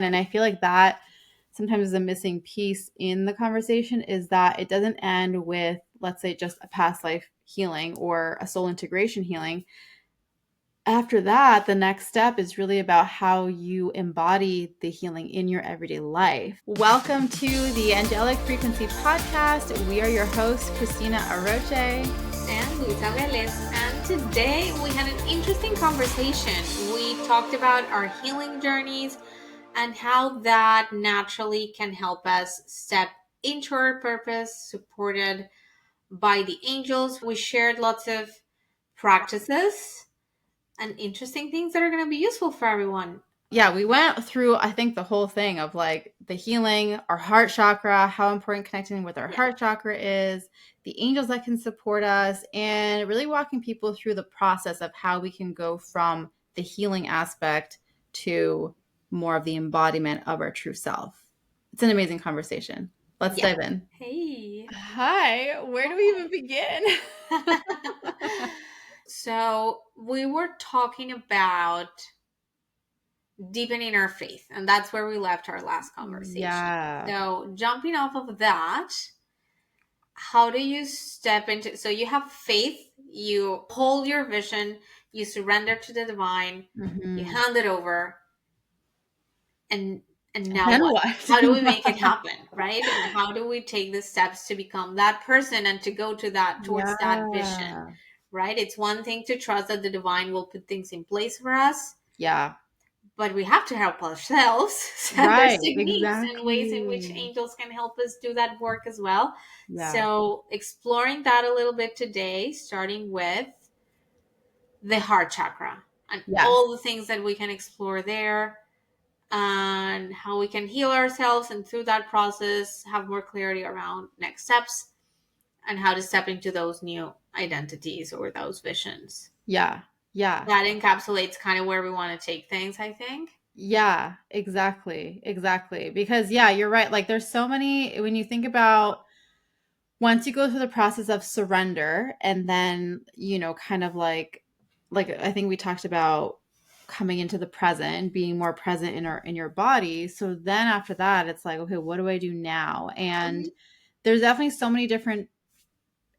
And I feel like that sometimes is a missing piece in the conversation, is that it doesn't end with, let's say, just a past life healing or a soul integration healing. After that, the next step is really about how you embody the healing in your everyday life. Welcome to the Angelic Frequency podcast. We are your hosts, Cristina and Luisa. And today we had an interesting conversation. We talked about our healing journeys and how that naturally can help us step into our purpose, supported by the angels. We shared lots of practices and interesting things that are going to be useful for everyone. Yeah, we went through, I think, the whole thing of like the healing, our heart chakra, how important connecting with our heart chakra is, the angels that can support us, and really walking people through the process of how we can go from the healing aspect to more of the embodiment of our true self. It's an amazing conversation. Let's dive in. Hey. Hi, where do we even begin? So we were talking about deepening our faith, and that's where we left our last conversation. Yeah. So jumping off of that, how do you step into, so you have faith, you hold your vision, you surrender to the divine, you hand it over, and now what? How do we make it happen, right? And how do we take the steps to become that person and to go to that, towards that vision, right? It's one thing to trust that the divine will put things in place for us. Yeah. But we have to help ourselves. So there's techniques and ways in which angels can help us do that work as well. Yeah. So exploring that a little bit today, starting with the heart chakra and all the things that we can explore there, and how we can heal ourselves, and through that process have more clarity around next steps and how to step into those new identities or those visions. Yeah. That encapsulates kind of where we want to take things, I think. Yeah, exactly. Because you're right. Like there's so many, when you think about, once you go through the process of surrender, and then, kind of like I think we talked about coming into the present, being more present in your body. So then after that, it's like, okay, what do I do now? And there's definitely so many different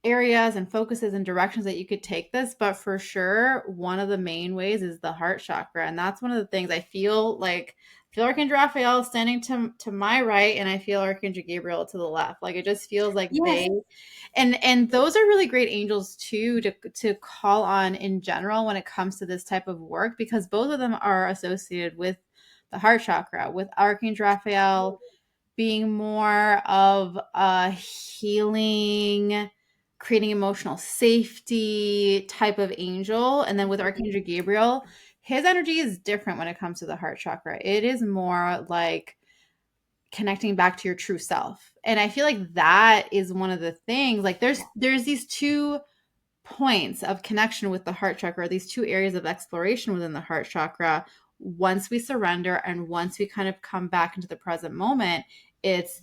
areas and focuses and directions that you could take this, but for sure one of the main ways is the heart chakra. And that's one of the things I feel Archangel Raphael standing to my right, and I feel Archangel Gabriel to the left. Like it just feels like they, and those are really great angels too to call on in general when it comes to this type of work, because both of them are associated with the heart chakra, with Archangel Raphael being more of a healing, creating emotional safety type of angel. And then with Archangel Gabriel, his energy is different when it comes to the heart chakra. It is more like connecting back to your true self. And I feel like that is one of the things, like there's these two points of connection with the heart chakra, these two areas of exploration within the heart chakra. Once we surrender and once we kind of come back into the present moment, it's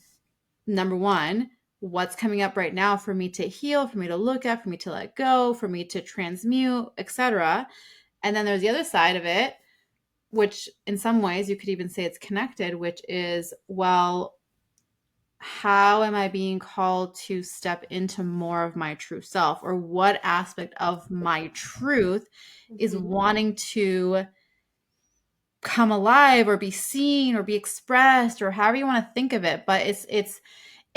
number one, what's coming up right now for me to heal, for me to look at, for me to let go, for me to transmute, etc. And then there's the other side of it, which in some ways you could even say it's connected, which is, well, how am I being called to step into more of my true self? Or what aspect of my truth is wanting to come alive or be seen or be expressed, or however you want to think of it? But it's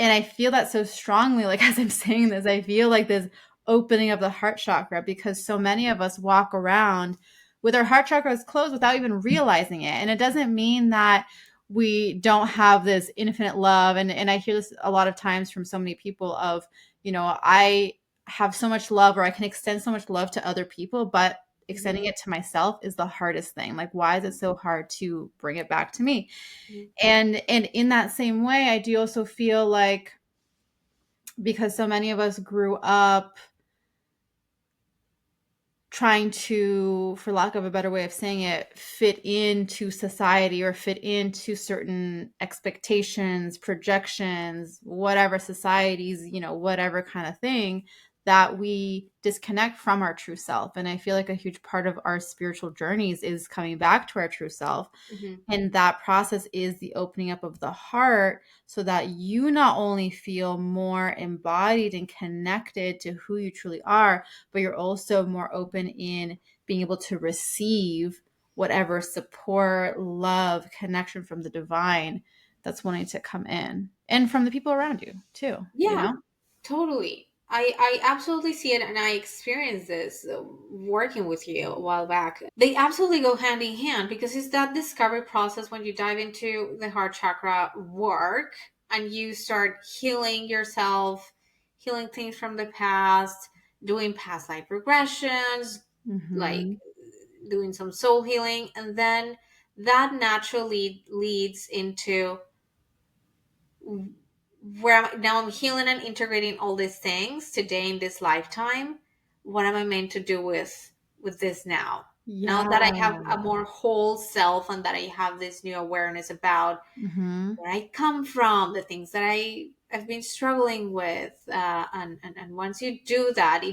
and I feel that so strongly, like as I'm saying this, I feel like this opening of the heart chakra, because so many of us walk around with our heart chakras closed without even realizing it. And it doesn't mean that we don't have this infinite love. And I hear this a lot of times from so many people of, I have so much love, or I can extend so much love to other people, but extending it to myself is the hardest thing. Like, why is it so hard to bring it back to me? And in that same way, I do also feel like, because so many of us grew up trying to, for lack of a better way of saying it, fit into society or fit into certain expectations, projections, whatever societies, whatever kind of thing, that we disconnect from our true self. And I feel like a huge part of our spiritual journeys is coming back to our true self. Mm-hmm. And that process is the opening up of the heart so that you not only feel more embodied and connected to who you truly are, but you're also more open in being able to receive whatever support, love, connection from the divine that's wanting to come in, and from the people around you too, you Yeah, know? totally. I absolutely see it, and I experienced this working with you a while back. They absolutely go hand in hand because it's that discovery process when you dive into the heart chakra work and you start healing yourself, healing things from the past, doing past life regressions, like Mm-hmm. doing some soul healing, and then that naturally leads into where now I'm healing and integrating all these things today in this lifetime. What am I meant to do with this now? Now that I have Yeah. a more whole self and that I have this new awareness about Mm-hmm. where I come from, the things that I've been struggling with, and once you do that,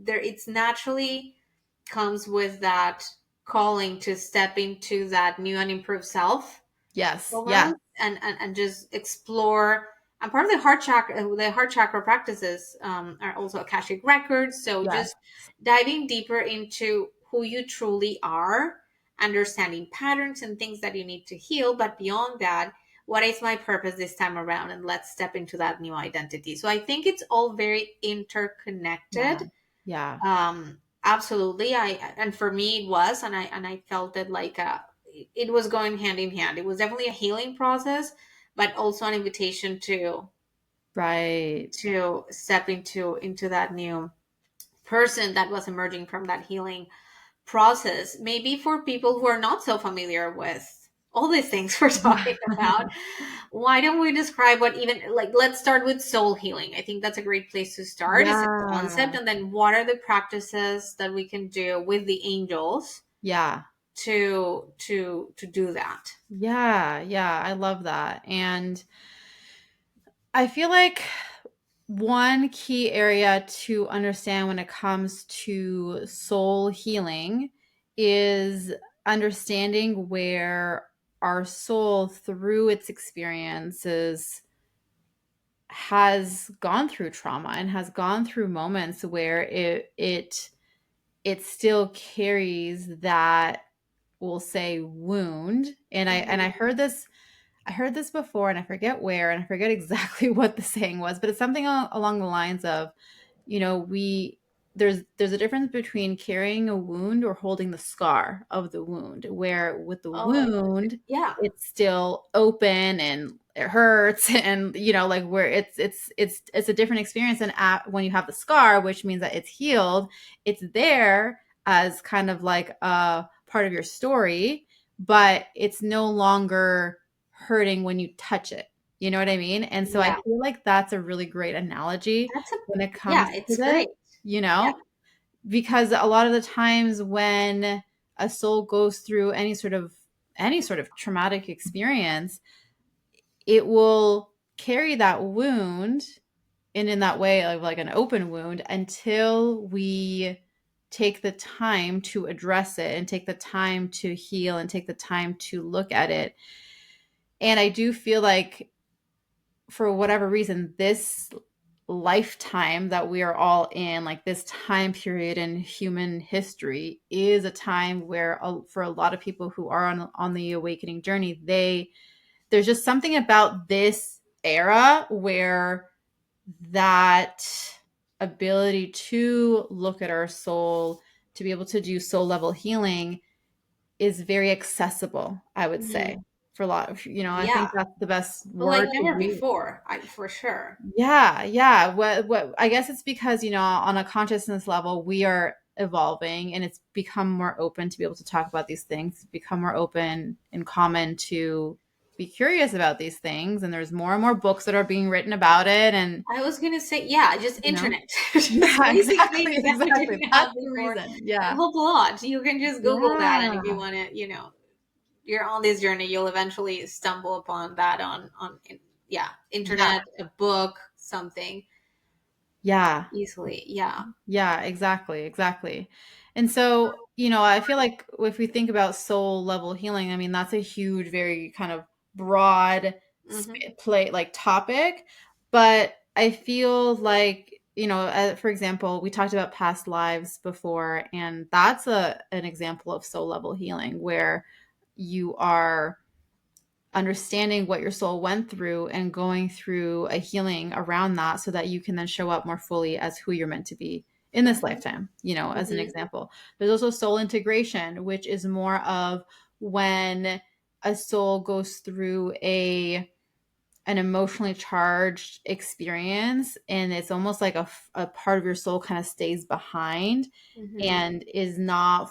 it's naturally comes with that calling to step into that new and improved self Yes. Yeah. almost, and just explore. And part of the heart chakra practices are also akashic records, so Yes. just diving deeper into who you truly are, understanding patterns and things that you need to heal, but beyond that, what is my purpose this time around, and let's step into that new identity. So I think it's all very Yeah. interconnected. Yeah. Absolutely. And for me it was, and I felt it like it was going hand in hand. It was definitely a healing process, but also an invitation Right. to step into that new person that was emerging from that healing process. Maybe for people who are not so familiar with all these things we're talking about, why don't we describe what, even like, let's start with soul healing. I think that's a great place to start. Is a concept, Yeah. and then what are the practices that we can do with the angels Yeah. to do that. Yeah. Yeah. I love that. And I feel like one key area to understand when it comes to soul healing is understanding where our soul, through its experiences, has gone through trauma and has gone through moments where it still carries that, we'll say, wound. And I Mhm. heard this before, and I forget where, and I forget exactly what the saying was, but it's something along the lines of, we there's a difference between carrying a wound or holding the scar of the wound, where with the Oh, interesting. wound Yeah. it's still open and it hurts, and like where it's a different experience. And when you have the scar, which means that it's healed, it's there as kind of like a part of your story, but it's no longer hurting when you touch it. You know what I mean? And so I Yeah. feel like that's a really great analogy That's a when it yeah. comes to It's this, great. you Yeah. know, because a lot of the times when a soul goes through any sort of traumatic experience, it will carry that wound in that way of like an open wound until we take the time to address it and take the time to heal and take the time to look at it. And I do feel like, for whatever reason, this lifetime that we are all in, like this time period in human history, is a time where, for a lot of people who are on the awakening journey, there's just something about this era where that ability to look at our soul, to be able to do soul level healing, is very accessible, I would say, Mhm. for a lot of, I Yeah. think that's the best But like word to never use. before, for sure. Yeah, yeah. What I guess it's because, on a consciousness level, we are evolving, and it's become more open to be able to talk about these things, it's become more open and common to be curious about these things, and there's more and more books that are being written about it, and I was gonna say, yeah, just you know. internet, just Yeah, basic exactly, things that we exactly. didn't That's have the before. reason. That Yeah. help a lot. You can just Google that, and if you Yeah. want to, you're on this journey, you'll eventually stumble upon that on yeah, Yeah. internet, a book, something. Yeah. easily. Yeah. Yeah, exactly, exactly. And so, I feel like if we think about soul level healing, I mean, that's a huge, very kind of broad Mm-hmm. play like topic, but I feel like, for example, we talked about past lives before, and that's an example of soul level healing where you are understanding what your soul went through and going through a healing around that so that you can then show up more fully as who you're meant to be in this Mm-hmm. lifetime, as an Mm-hmm. example. There's also soul integration, which is more of when a soul goes through an emotionally charged experience, and it's almost like a part of your soul kind of stays behind Mm-hmm. and is not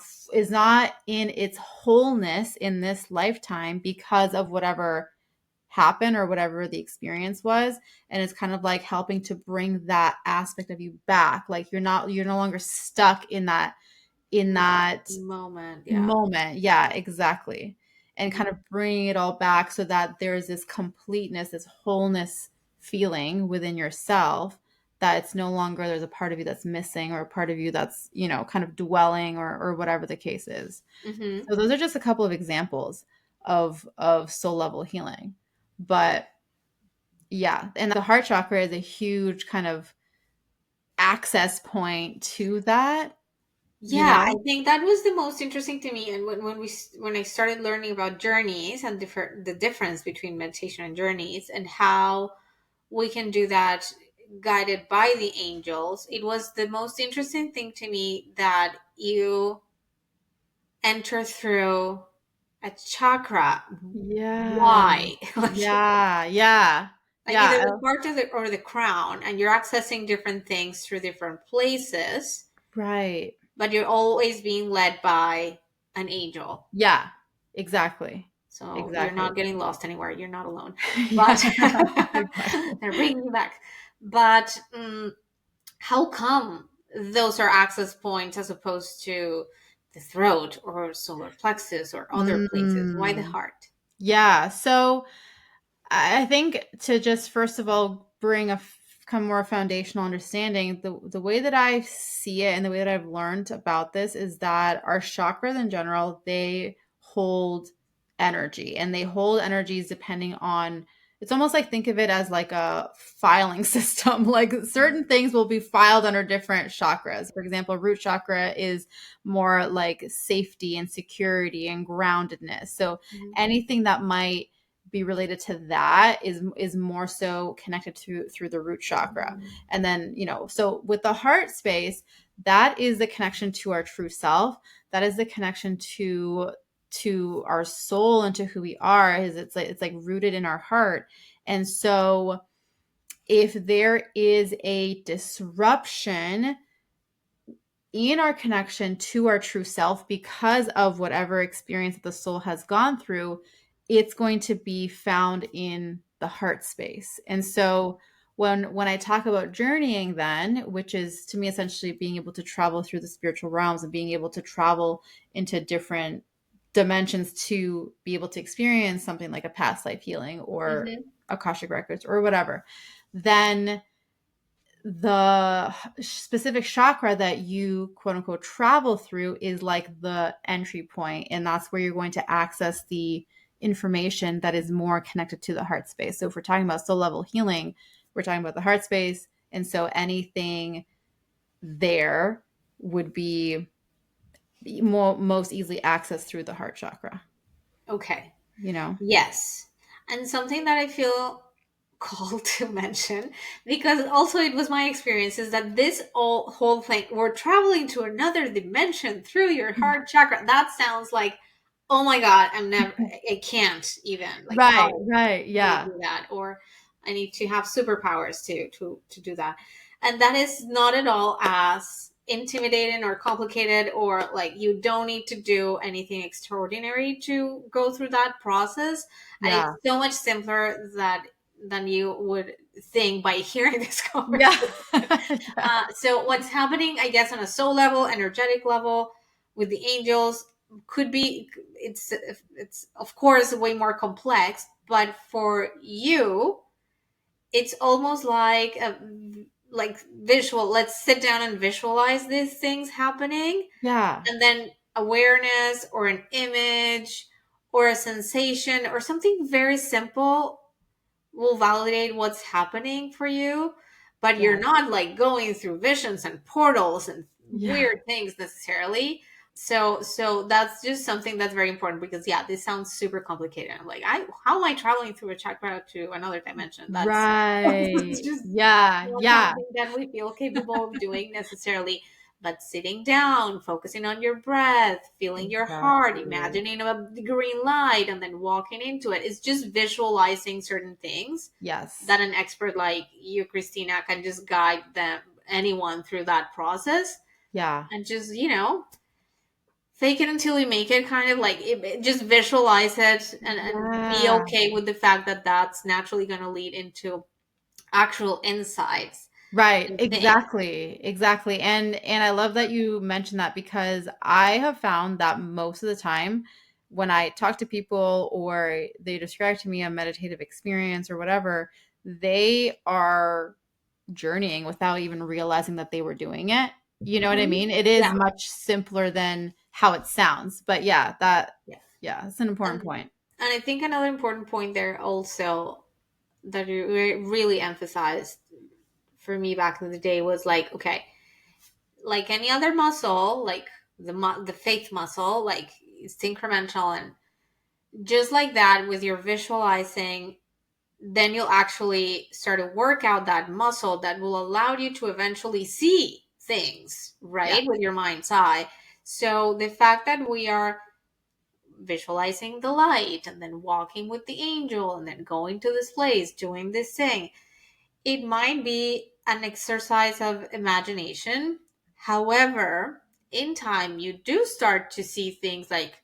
in its wholeness in this lifetime because of whatever happened or whatever the experience was, and it's kind of like helping to bring that aspect of you back. Like you're no longer stuck in that Moment. Yeah. moment. Yeah, exactly. And Mm-hmm. kind of bringing it all back so that there's this completeness, this wholeness feeling within yourself, that it's no longer there's a part of you that's missing or a part of you that's, kind of dwelling or whatever the case is. Mm-hmm. So those are just a couple of examples of soul level healing. But yeah, and the heart chakra is a huge kind of access point to that, you Yeah, I know? think that was the most interesting to me. And when I started learning about journeys and the difference between meditation and journeys and how we can do that guided by the angels, it was the most interesting thing to me that you enter through a chakra. Yeah. Why? Yeah, yeah, Like either yeah, the heart or the crown, and you're accessing different things through different places, right. but you're always being led by an angel. Yeah, exactly. So you're Exactly. not getting lost anywhere. You're not alone. Yeah, But exactly. they're bringing you back. But how come those are access points as opposed to the throat or solar plexus or other places? Why the Mm. heart? Yeah, so I think to just first of all bring kind of more foundational understanding, the way that I see it and the way that I've learned about this is that our chakras in general, they hold energy, and they hold energies depending on, it's almost like, think of it as like a filing system. Like certain things will be filed under different chakras. For example, root chakra is more like safety and security and groundedness. So Mhm. anything that might be related to that is more so connected to through the root chakra. And then, so with the heart space, that is the connection to our true self. That is the connection to our soul and to who we are. Is it's like rooted in our heart. And so if there is a disruption in our connection to our true self because of whatever experience the soul has gone through, it's going to be found in the heart space. And so when I talk about journeying, then, which is to me essentially being able to travel through the spiritual realms and being able to travel into different dimensions to be able to experience something like a past life healing or Mhm. akashic records or whatever, then the specific chakra that you quote unquote travel through is like the entry point, and that's where you're going to access the information that is more connected to the heart space. So if we're talking about soul level healing, we're talking about the heart space, and so anything there would be most easily accessed through the heart chakra, Okay. you know. Yes. And something that I feel called to mention, because also it was my experience, is that this whole thing, we're traveling to another dimension through your heart chakra. That sounds like, oh my God, I can't even. Like, Right, how right, can I yeah, do that? Or I need to have superpowers to do that. And that is not at all as intimidating or complicated, or like you don't need to do anything extraordinary to go through that process. And yeah, it's so much simpler than you would think by hearing this yeah. conversation. Yeah. So what's happening, I guess, on a soul level, energetic level with the angels could be, it's of course way more complex, but for you it's almost like let's sit down and visualize these things happening. Yeah. And then awareness or an image or a sensation or something very simple will validate what's happening for you. But Yeah. you're not like going through visions and portals and Yeah. weird things necessarily. So that's just something that's very important, because yeah, this sounds super complicated. I'm like, how am I traveling through a chakra to another dimension? That's Right. just Yeah. not Yeah. something that we feel capable of doing necessarily. But sitting down, focusing on your breath, feeling your heart, Exactly. imagining a green light, and then walking into it, it's just visualizing certain things Yes. that an expert like you, Christina, can just guide anyone through that process. Yeah. And just, fake it until you make it, kind of like just visualize it, and be Yeah. okay with the fact that that's naturally going to lead into actual insights Right, and things. exactly, exactly. And I love that you mentioned that, because I have found that most of the time when I talk to people or they describe to me a meditative experience or whatever, they are journeying without even realizing that they were doing it. You know what I Mhm. mean? It is Yeah, much simpler than how it sounds. But yeah, yeah. yeah, it's an important And point. and I think another important point there also that you really emphasized for me back in the day was like, okay, like any other muscle, like the faith muscle, like it's incremental, and just like that with your visualizing, then you'll actually start to work out that muscle that will allow you to eventually see things, Yeah. right, with your mind's eye. So the fact that we are visualizing the light and then walking with the angel and then going to this place, doing this thing, it might be an exercise of imagination. However, in time, you do start to see things like,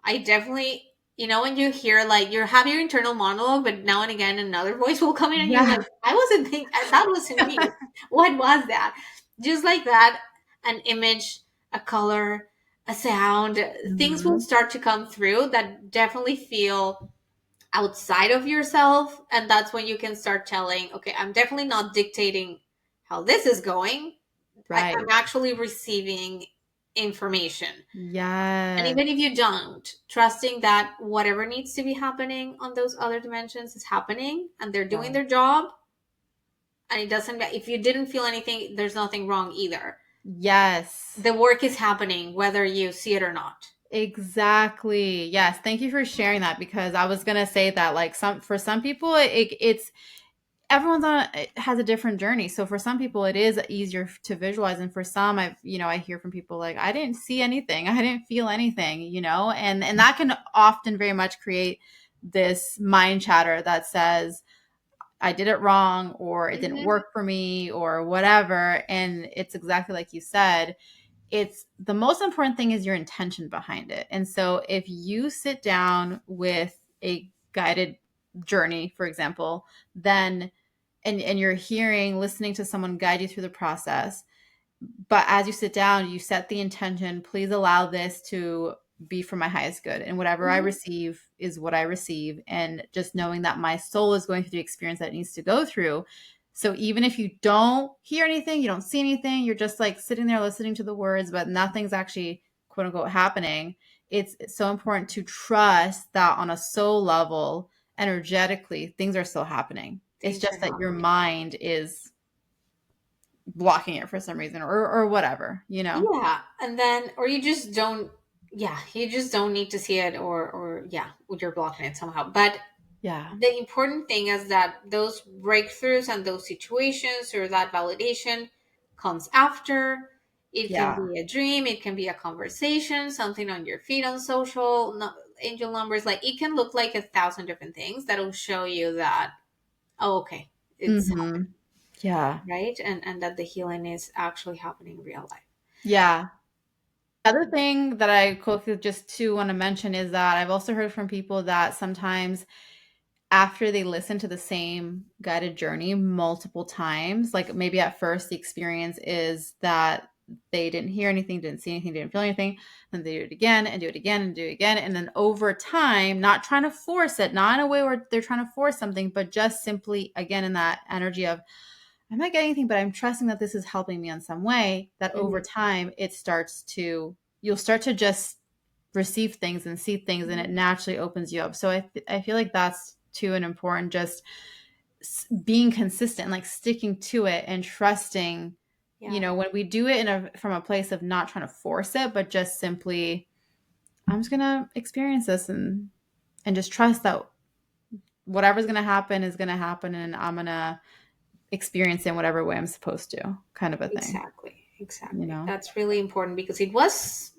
I definitely, when you hear like you have your internal monologue, but now and again another voice will come in and you're Yeah. like, I wasn't thinking, that wasn't me. What was that? Just like that, an image, a color, a sound, things will Mhm. start to come through that definitely feel outside of yourself. And that's when you can start telling, okay, I'm definitely not dictating how this is going. I'm Right. actually receiving information. And Yes. even if you don't, trusting that whatever needs to be happening on those other dimensions is happening and they're doing Yeah. their job. And it doesn't, if you didn't feel anything, there's nothing wrong either. Yes. The work is happening whether you see it or not. Exactly. Yes. Thank you for sharing that, because I was gonna say that, like, for some people it's everyone's has a different journey. So for some people it is easier to visualize, and for some, I hear from people like, I didn't see anything, I didn't feel anything, and that can often very much create this mind chatter that says I did it wrong, or it didn't Mm-hmm. work for me, or whatever. And it's exactly like you said, it's the most important thing is your intention behind it. And so if you sit down with a guided journey, for example, then and you're listening to someone guide you through the process, but as you sit down, you set the intention, please allow this to be for my highest good, and whatever I Mm-hmm. receive is what I receive, and just knowing that my soul is going through the experience that it needs to go through. So even if you don't hear anything, you don't see anything, you're just like sitting there listening to the words, but nothing's actually quote unquote happening. It's so important to trust that on a soul level, energetically, things are still happening. It's Things are just that your happening. mind is blocking it for some reason, or whatever. Yeah. And then, or you just don't, yeah, you just don't need to see it, or yeah, you're blocking it somehow. But Yeah. the important thing is that those breakthroughs and those situations or that validation comes after. It can Yeah. be a dream, it can be a conversation, something on your feed on social, angel numbers. Like it can look like 1,000 different things that will show you that, oh, okay, it's Mhm. Yeah. right, and that the healing is actually happening in real life. Yeah. Other thing that I quickly just to want to mention is that I've also heard from people that sometimes after they listen to the same guided journey multiple times, like maybe at first the experience is that they didn't hear anything, didn't see anything, didn't feel anything, then they do it again and do it again and do it again. And then over time, not trying to force it, not in a way where they're trying to force something, but just simply, again, in that energy of, I'm not getting anything, but I'm trusting that this is helping me in some way, that over Mm-hmm. time you'll start to just receive things and see things, and it naturally opens you up. So I feel like that's too an important, just being consistent, like sticking to it and trusting, Yeah. when we do it from a place of not trying to force it, but just simply, I'm just going to experience this and just trust that whatever's going to happen is going to happen, and I'm going to experience it in whatever way I'm supposed to, kind of a thing, Exactly. you Exactly. know? That's really important because it was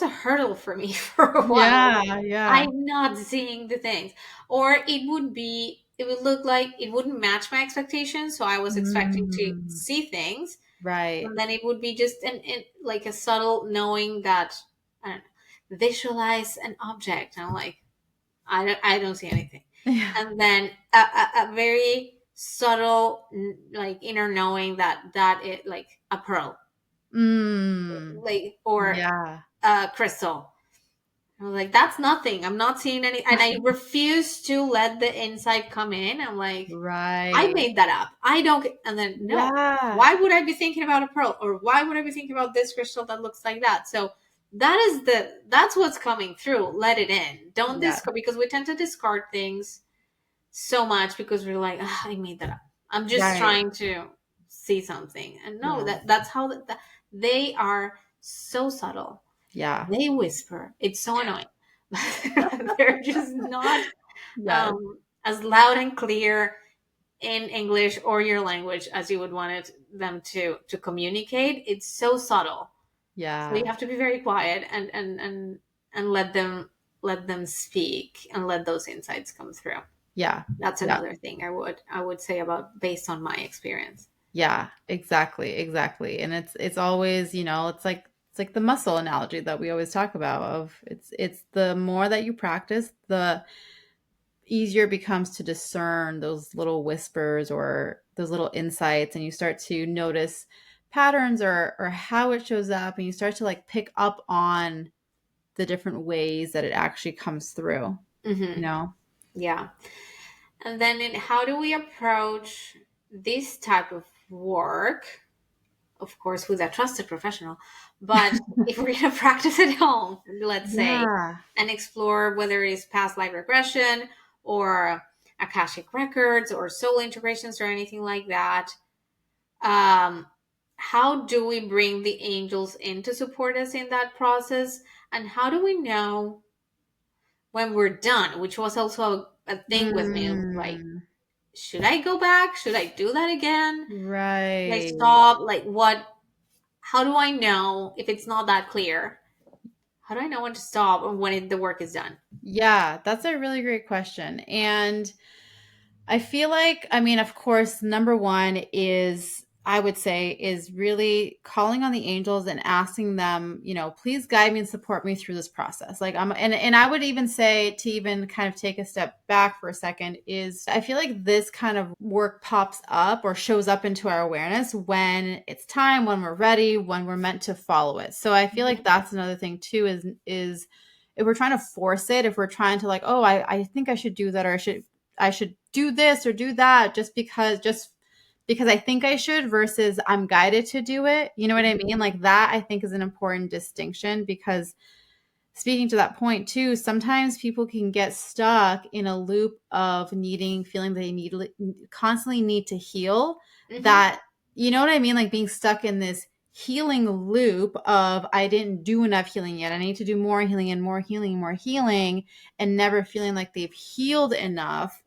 a hurdle for me for a while. Yeah, yeah. I'm not seeing the things. Or it would look like it wouldn't match my expectations. So I was expecting to Mm, see things. right. And then it would be just like a subtle knowing that, I don't know, visualize an object. I'm like, I don't see anything. Yeah. And then a very subtle, like inner knowing that it like a pearl, Mm, like, or yeah. a crystal. I was like, that's nothing. I'm not seeing any, and I refuse to let the insight come in. I'm like, I Right. made that up. I don't. And then no, Yeah. why would I be thinking about a pearl, or why would I be thinking about this crystal that looks like that? So that's what's coming through. Let it in. Don't Yeah. discard, because we tend to discard things so much because we're like, "Ah, I made that up. I'm just Right. trying to see something." And no, Yeah. that's how they are so subtle. Yeah. They whisper. It's so annoying. They're just not Yes. as loud and clear in English or your language as you would want them to communicate. It's so subtle. So you Yeah. have to be very quiet and let them speak and let those insights come through. Yeah. That's Yeah. another thing I would say about, based on my experience. Yeah. Exactly. Exactly. And it's always, it's like the muscle analogy that we always talk about, of it's the more that you practice, the easier it becomes to discern those little whispers or those little insights, and you start to notice patterns or how it shows up, and you start to like pick up on the different ways that it actually comes through, you Hmm. know? Yeah. And then how do we approach this type of work? Of course, with a trusted professional. But if we're going to practice at home, let's say, Yeah. and explore whether it is past life regression or Akashic records or soul integrations or anything like that, um, how do we bring the angels in to support us in that process? And how do we know when we're done? Which was also a thing with me. Like, Mm, should I go back? Should I do that again? Should I right. stop? Like, what? How do I know if it's not that clear? How do I know when to stop and when the work is done? Yeah, that's a really great question. And I feel like, I mean, of course, number one is, I would say, is really calling on the angels and asking them, please guide me and support me through this process. Like, and I would even say, to even kind of take a step back for a second, is I feel like this kind of work pops up or shows up into our awareness when it's time, when we're ready, when we're meant to follow it. So I feel like Mhm. that's another thing too, is if we're trying to force it, if we're trying to like, oh, I think I should do that, or I should do this or do that just because I think I should, versus I'm guided to do it. You know what I mean? Like, that I think is an important distinction, because speaking to that point too, sometimes people can get stuck in a loop of feeling they constantly need to heal, Mhm. that, you know what I mean? Like, being stuck in this healing loop of, I didn't do enough healing yet. I need to do more healing and more healing and more healing, and never feeling like they've healed enough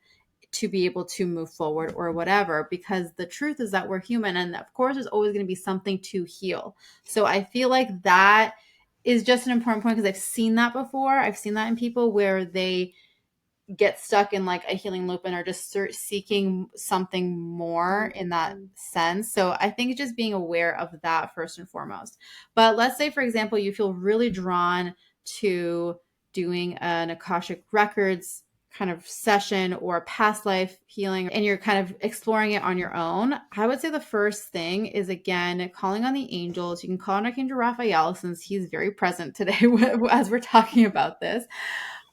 to be able to move forward or whatever, because the truth is that we're human, and of course there's always going to be something to heal. So I feel like that is just an important point, because I've seen that before. I've seen that in people where they get stuck in like a healing loop and are just seeking something more in that Mhm. sense. So I think just being aware of that first and foremost. But let's say, for example, you feel really drawn to doing an Akashic Records kind of session or past life healing, and you're kind of exploring it on your own. I would say the first thing is, again, calling on the angels. You can call on Archangel Raphael, since he's very present today as we're talking about this.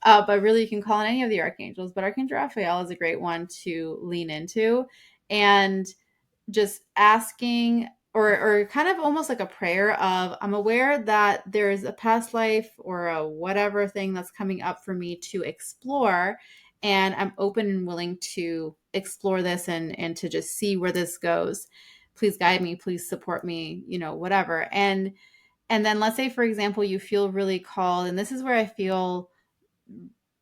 But really, you can call on any of the archangels, but Archangel Raphael is a great one to lean into. And just asking, or kind of almost like a prayer of, I'm aware that there's a past life or a whatever thing that's coming up for me to explore, and I'm open and willing to explore this and to just see where this goes. Please guide me, please support me, whatever. And then let's say, for example, you feel really called, and this is where I feel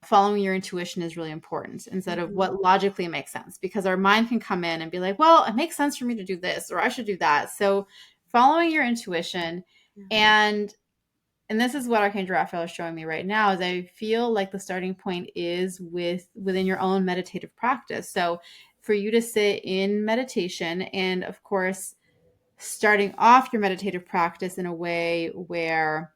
following your intuition is really important instead of Mhm. what logically makes sense, because our mind can come in and be like, well, it makes sense for me to do this, or I should do that. So following your intuition, Yeah. and this is what Archangel Raphael is showing me right now, is I feel like the starting point is within your own meditative practice. So for you to sit in meditation, and of course starting off your meditative practice in a way where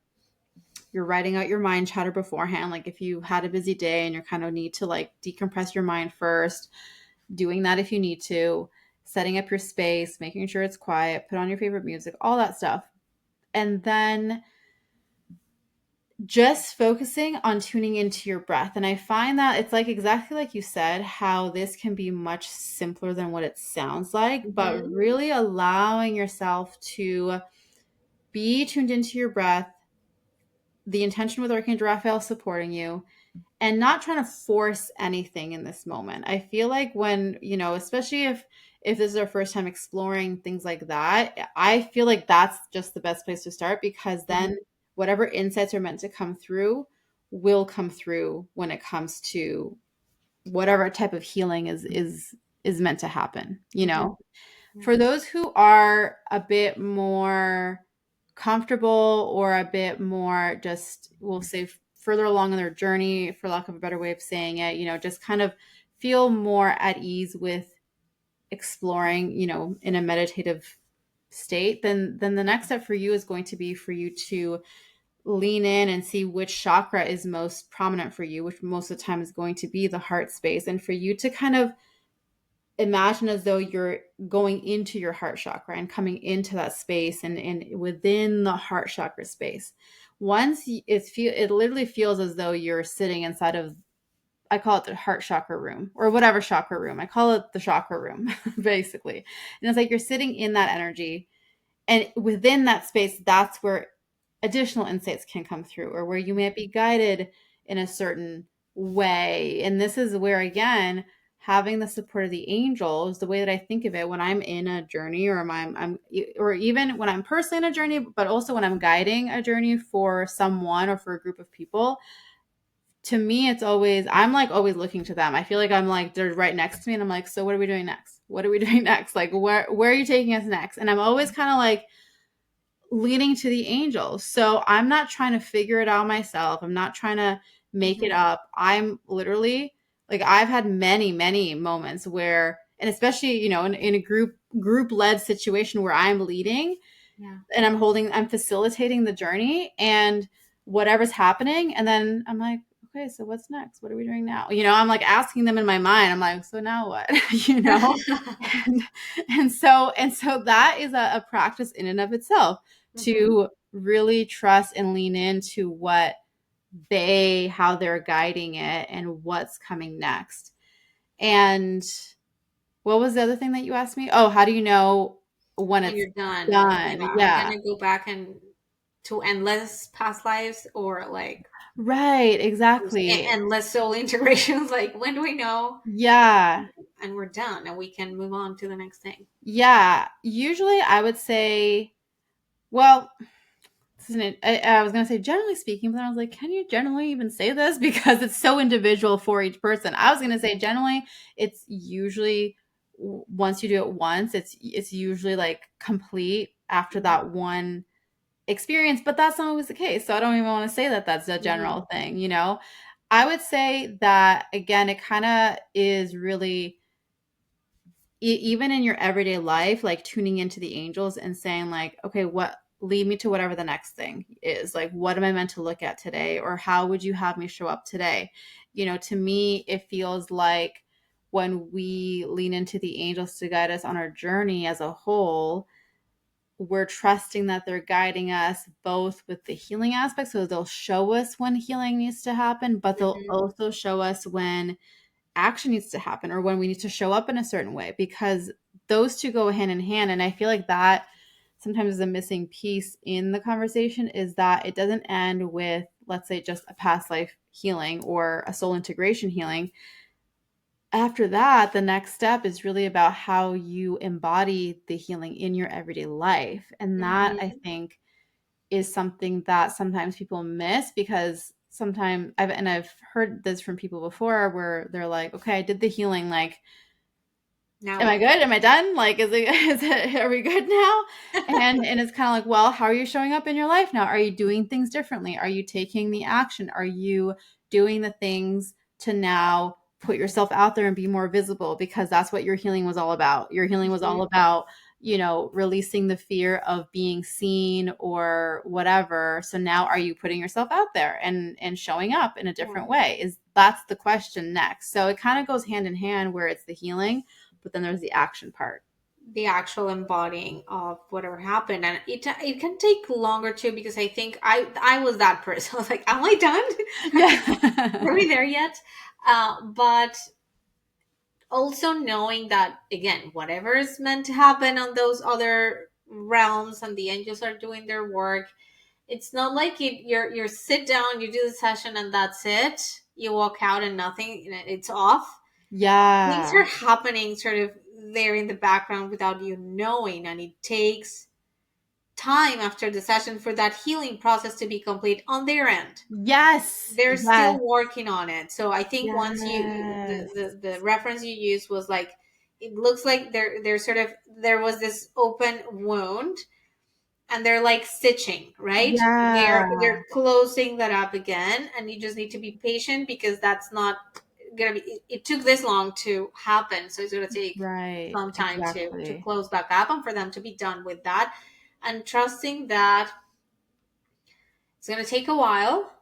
you're writing out your mind chatter beforehand. Like if you had a busy day and you kind of need to like decompress your mind first, doing that if you need to, setting up your space, making sure it's quiet, put on your favorite music, all that stuff. And then just focusing on tuning into your breath. And I find that it's like exactly like you said, how this can be much simpler than what it sounds like, but Mhm. really allowing yourself to be tuned into your breath, the intention with Archangel Raphael supporting you, and not trying to force anything in this moment. I feel like when, especially if this is our first time exploring things like that, I feel like that's just the best place to start, because Mhm. then whatever insights are meant to come through will come through when it comes to whatever type of healing is meant to happen, Mhm. Yeah. for those who are a bit more comfortable, or a bit more, just we'll say, further along in their journey, for lack of a better way of saying it, just kind of feel more at ease with exploring, in a meditative state, then the next step for you is going to be for you to lean in and see which chakra is most prominent for you, which most of the time is going to be the heart space, and for you to kind of imagine as though you're going into your heart chakra and coming into that space, and within the heart chakra space. It literally feels as though you're sitting inside of, I call it the heart chakra room, or whatever chakra room. I call it the chakra room, basically. And it's like you're sitting in that energy, and within that space, that's where additional insights can come through, or where you may be guided in a certain way. And this is where, again, having the support of the angels, the way that I think of it when I'm in a journey, or or even when I'm personally in a journey, but also when I'm guiding a journey for someone or for a group of people, to me, it's always, I'm like always looking to them. I feel like I'm like, they're right next to me, and I'm like, so what are we doing next? What are we doing next? Like, where are you taking us next? And I'm always kind of like leading to the angels. So I'm not trying to figure it out myself. I'm not trying to make it Mhm. up. I'm literally like, I've had many, many moments where, and especially, in a group led situation where I'm leading, Yeah. and I'm facilitating the journey and whatever's happening. And then I'm like, okay, so what's next? What are we doing now? I'm like asking them in my mind. I'm like, so now what? And, and so that is a practice in and of itself, Mhm. to really trust and lean into how they're guiding it and what's coming next. And what was the other thing that you asked me? Oh, how do you know when When it's you're done, like, done? yeah, I'm Yeah. gonna go back and to endless past lives, or like Right, exactly. endless soul integrations. Like, when do we know? Yeah. And we're done, and we can move on to the next thing. Yeah. Usually I would say, well, this isn't it. I was going to say generally speaking, but then I was like, can you generally even say this? Because it's so individual for each person. I was going to say generally, it's usually once you do it once, it's usually like complete after Mhm. that one experience, but that's not always the case. So I don't even want to say that that's a Mhm. general thing. I would say that again, it kind of is really even in your everyday life, like tuning into the angels and saying like, okay, what lead me to whatever the next thing is, like, what am I meant to look at today, or how would you have me show up today? To me, it feels like when we lean into the angels to guide us on our journey as a whole, we're trusting that they're guiding us both with the healing aspect. So they'll show us when healing needs to happen, but they'll Mhm. also show us when action needs to happen, or when we need to show up in a certain way. Because those two go hand in hand. And I feel like that sometimes is a missing piece in the conversation, is that it doesn't end with, let's say, just a past life healing or a soul integration healing. After that, the next step is really about how you embody the healing in your everyday life. And that, I Mm-hmm. think, is something that sometimes people miss, because sometimes I've heard this from people before where they're like, okay, I did the healing, like, Now am I what? good? Am I done? Like, are we good now? And it's kind of like, well, how are you showing up in your life now? Are you doing things differently? Are you taking the action? Are you doing the things to now put yourself out there and be more visible? Because that's what your healing was all about. Your healing was all Mhm. about, releasing the fear of being seen or whatever. So now are you putting yourself out there and showing up in a Yeah. different way? That's the question next. So it kind of goes hand in hand, where it's the healing, but then there's the action part. The actual embodying of whatever happened, and it can take longer too, because I think I was that person. I was like, am I done? Are Yeah. we there yet? But also knowing that, again, whatever is meant to happen on those other realms and the angels are doing their work, it's not like you're sit down, you do the session, and that's it. You walk out and nothing, it's off. Things Yeah. are happening sort of there in the background without you knowing, and it takes time after the session for that healing process to be complete on their end. Yes. They're Yes. still working on it. So I think once Yes. the reference you used was like, it looks like there's sort of, there was this open wound, and they're like stitching, right? They're Yeah. closing that up again, and you just need to be patient, because that's not gonna be, it took this long to happen, so it's gonna take Right. some time to Exactly. close back up and for them to be done with that, and trusting that it's gonna take a while.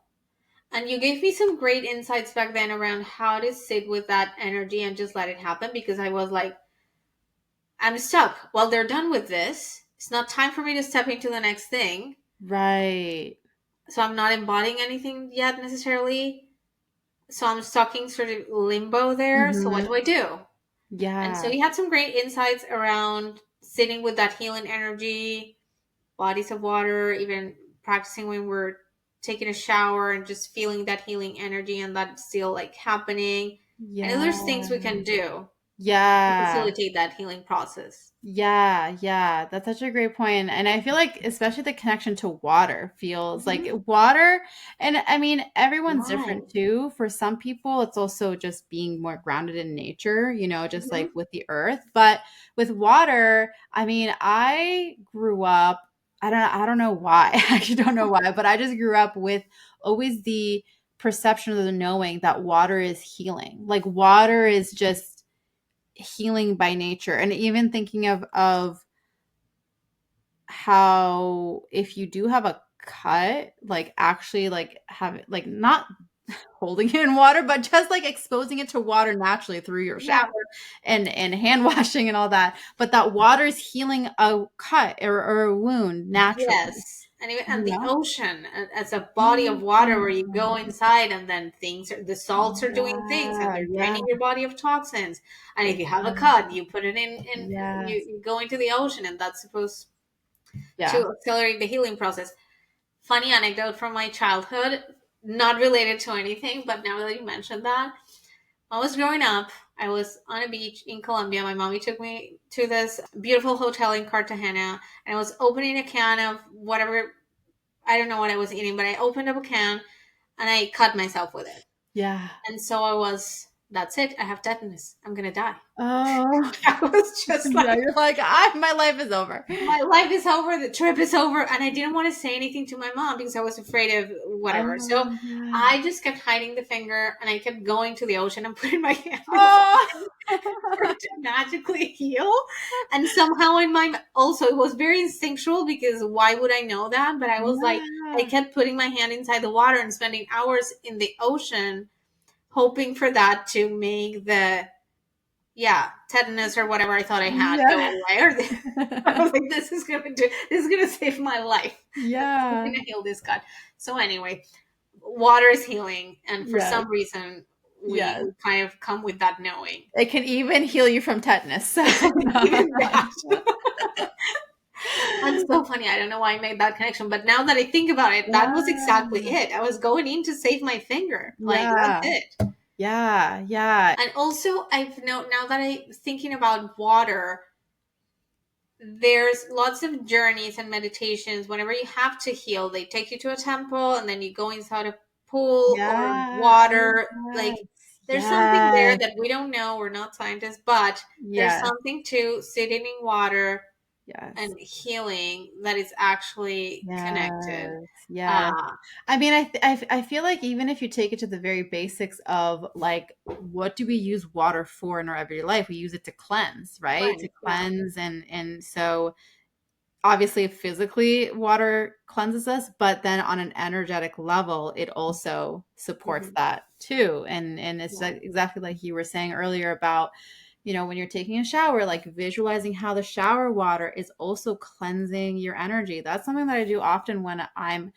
And you gave me some great insights back then around how to sit with that energy and just let it happen, because I was like, I'm stuck. Well, they're done with this. It's not time for me to step into the next thing. Right. So I'm not embodying anything yet necessarily. So I'm stuck in sort of limbo there. So what Hmm. do I do? And so Yeah. you had some great insights around sitting with that healing energy, bodies of water, even practicing when we're taking a shower and just feeling that healing energy and that still like happening. I know Yeah. there's things we can do to Yeah. facilitate that healing process. Yeah, yeah, that's such a great point. And I feel like especially the connection to water feels like Mhm. water, and I mean, everyone's Right. different too. For some people, it's also just being more grounded in nature, just like Hmm. with the earth. But with water, I mean, I grew up, I don't know why. I actually don't know why, but I just grew up with always the perception of the knowing that water is healing. Like water is just healing by nature. And even thinking of how if you do have a cut, like actually like have it, like not holding it in water, but just like exposing it to water naturally through your shower Yeah. and hand washing and all that, but that water is healing a cut or a wound naturally, Yes. And even you and the know. ocean as a body of water where you Yeah. go inside, and then the salts are doing things, and Yeah, they're yeah, draining your body of toxins. And if you have a cut, exactly. you put it in, Yes. you go into the ocean, and that's supposed Yeah. to accelerate the healing process. Funny anecdote from my childhood, not related to anything, but now that you mentioned that, when I was growing up, I was on a beach in Colombia. My mommy took me to this beautiful hotel in Cartagena, and I was opening a can of whatever, I don't know what I was eating, but I opened up a can and I cut myself with it. Yeah. And so I was, that's it. I have tetanus. I'm going to die. Oh. I was just Yeah, like, you're like, my life is over. my life is over, the trip is over, and I didn't want to say anything to my mom because I was afraid of whatever. Oh, So yeah. I just kept hiding the finger, and I kept going to the ocean and putting my hand Oh. inside for it to magically heal. And somehow in my, also it was very instinctual, because why would I know that? But I was like, I Yeah. kept putting my hand inside the water and spending hours in the ocean, hoping for that to make the, yeah, tetanus or whatever I thought I had go Yeah. away. Or I was like, this is gonna save my life. This is Yeah. gonna heal this gut. So anyway, water is healing, and for Yes. some reason, Yes. we kind of come with that knowing. It can even heal you from tetanus. So. Even that. That's so funny. I don't know why I made that connection, but now that I think about it, that was exactly Yeah. it. I was going in to save my finger. Like, that's Yeah. it. Yeah. Yeah. And also, I've known now that I'm thinking about water, there's lots of journeys and meditations. Whenever you have to heal, they take you to a temple and then you go inside a pool or Yeah. Oh, water. Like, yes. there's something there Yes. that we don't know. We're not scientists, but there's Yes. something to sitting in water Yes. and healing that is actually connected. Yes. Yes. Uh, I mean, I feel like even if you take it to the very basics of like, what do we use water for in our everyday life? We use it to cleanse, right? To cleanse, yeah. cleanse, and so obviously physically water cleanses us, but then on an energetic level it also supports Hmm. that too. And it's Yeah. like exactly like you were saying earlier about, when you're taking a shower, like visualizing how the shower water is also cleansing your energy. That's something that I do often when I'm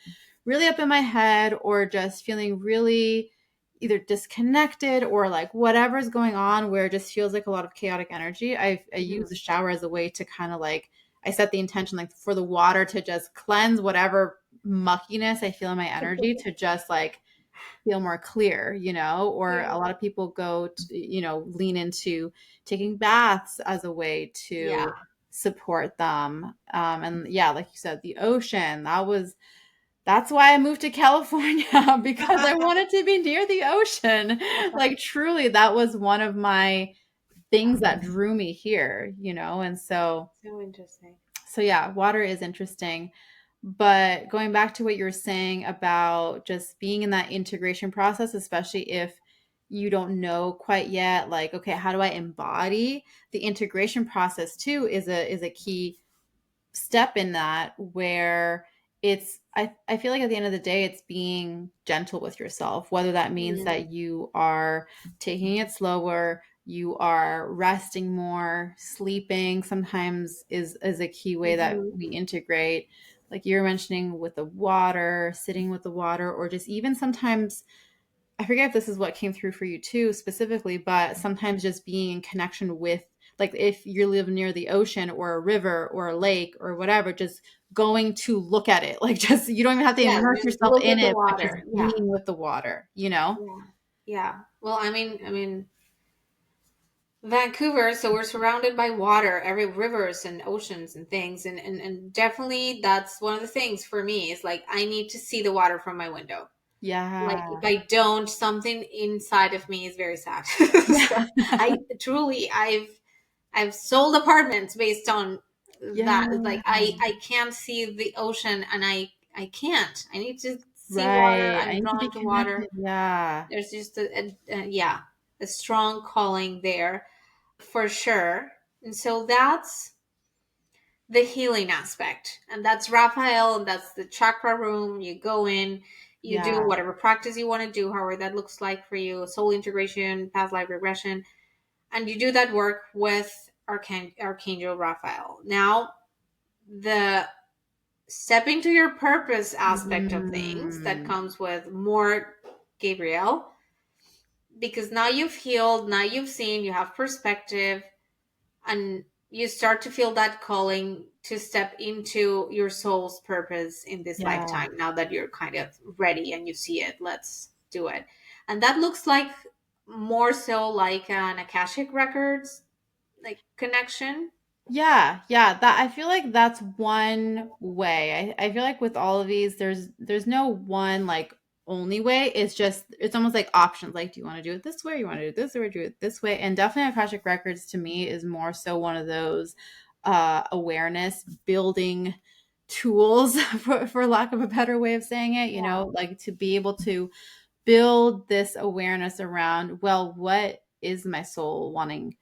really up in my head or just feeling really either disconnected or like whatever's going on where it just feels like a lot of chaotic energy. I Hmm. use the shower as a way to kind of like, I set the intention like for the water to just cleanse whatever muckiness I feel in my energy to just like feel more clear, or Yeah. a lot of people go to, lean into taking baths as a way Yeah. to support them. And yeah, like you said, the ocean, that's why I moved to California because I wanted to be near the ocean. Like truly, that was one of my things that drew me here, and So interesting. so yeah, water is interesting. But going back to what you were saying about just being in that integration process, especially if you don't know quite yet, like, okay, how do I embody the integration process too is a key step in that where I feel like at the end of the day it's being gentle with yourself, whether that means Mm-hmm. that you are taking it slower, you are resting more, sleeping sometimes is a key way that Mm-hmm. we integrate, like you're mentioning with the water, sitting with the water, or just even sometimes I forget if this is what came through for you too specifically, but sometimes just being in connection with, like, if you live near the ocean or a river or a lake or whatever, just going to look at it. Like, just, you don't even have to Yeah, immerse just yourself look in at the it, but just water. Yeah. being with the water, you know? Yeah. Yeah. Well, I mean, Vancouver, so we're surrounded by water, every rivers and oceans and things, and definitely that's one of the things for me is like I need to see the water from my window. Like if Yeah. I don't, something inside of me is very sad. Yeah. So I truly, I've sold apartments based on Yeah. that. It's like I can't see the ocean, and I can't. I need to see water. Right. I I'm need to be drawn to water. connected. Yeah. There's just yeah, a strong calling there for sure. And so that's the healing aspect. And that's Raphael, and that's the chakra room. You go in, you do Yeah. whatever practice you want to do, however that looks like for you, soul integration, past life regression, and you do that work with Archangel Raphael. Now, the step into your purpose aspect of things that Mm. comes with more Gabriel, because now you've healed, now you've seen, you have perspective, and you start to feel that calling to step into your soul's purpose in this Yeah. lifetime now that you're kind of ready and you see it. Let's do it. And that looks like more so like an Akashic Records like connection. Yeah, yeah, that I feel like that's one way. I feel like with all of these, there's no one like only way. It's just it's almost like options. Like, do you want to do it this way? You want to do it this way? Do it this way? And definitely Akashic Records to me is more so one of those awareness building tools for lack of a better way of saying it, Yeah. like to be able to build this awareness around, well, what is my soul wanting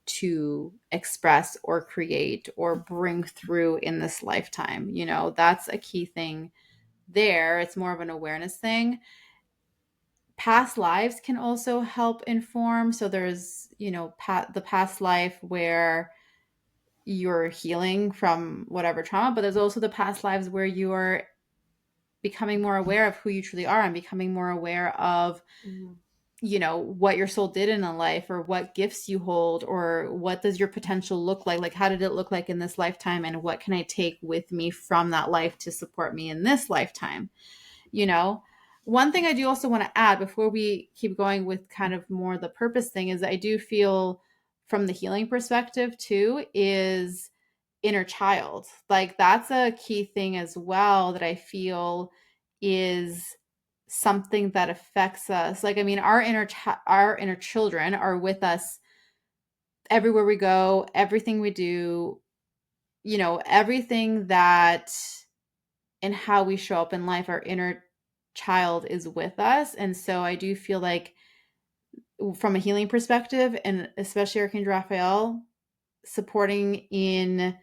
to express or create or bring through in this lifetime. That's a key thing there. It's more of an awareness thing. Past lives can also help inform. So there's, the past life where you're healing from whatever trauma, but there's also the past lives where you're becoming more aware of who you truly are and becoming more aware of Mhm. what your soul did in a life, or what gifts you hold, or what does your potential look like? Like, how did it look like in this lifetime? And what can I take with me from that life to support me in this lifetime? You know, one thing I do also want to add before we keep going with kind of more the purpose thing is I do feel from the healing perspective too is inner child. Like that's a key thing as well that I feel is something that affects us. Like I mean our inner children are with us everywhere we go, everything we do, everything that and how we show up in life, our inner child is with us. And so I do feel like from a healing perspective, and especially Archangel Raphael, supporting in